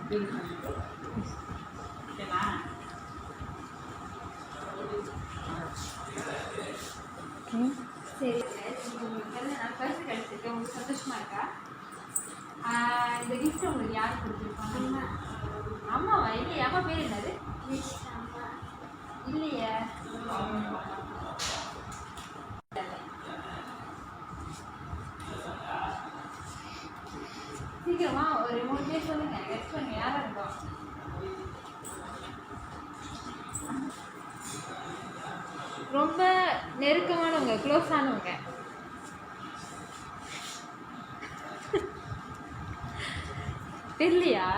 சரி, நான் பரிசு கிடைச்சிருக்கேன். உங்களுக்கு சந்தோஷமா இருக்கா? இந்த கிஃப்ட் உங்களுக்கு யார் கொடுத்துருப்பாங்க? அம்மாவா? இல்லையே, அம்மா பேர் என்னது? இல்லையே. சீக்கிரமா ஒரு 3 பேர் சொல்லுங்க. கெஸ்ட் பண்ணுங்க, யாரா இருக்கும்? ரொம்ப நெருக்கமானவங்க, க்ளோஸ் ஆனவங்க. தெரியலையா?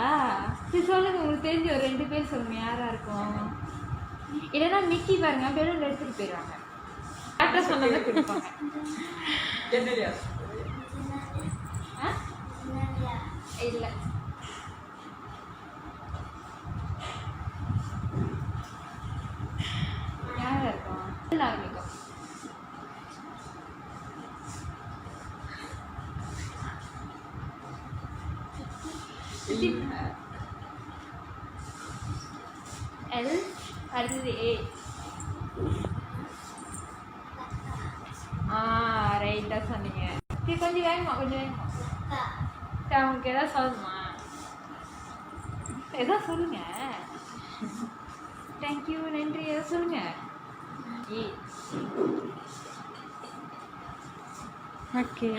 சரி சொல்லுங்க, உங்களுக்கு தெரிஞ்ச ஒரு 2 பேர் சொல்லுங்க, யாரா இருக்கும்? இல்லைன்னா மிக்கி பாருங்க, பெலூன் எடுத்துட்டு போயிடுவாங்க. டாக்டர் சொன்னதை கொடுப்பாங்க. இல்லை, யாரா இருக்கும்? ஆரம்பிக்கும். எல் அடுத்தது ஏ. ரைட்டாக சொன்னீங்க. சரி, கொஞ்சம் வேகமா, கொஞ்சம் வேகமா. உங்களுக்கு எதாவது சொல்லணுமா? எதாவது சொல்லுங்க. தேங்க்யூ, நன்றி, எதாவது சொல்லுங்க. ஏ. ஓகே.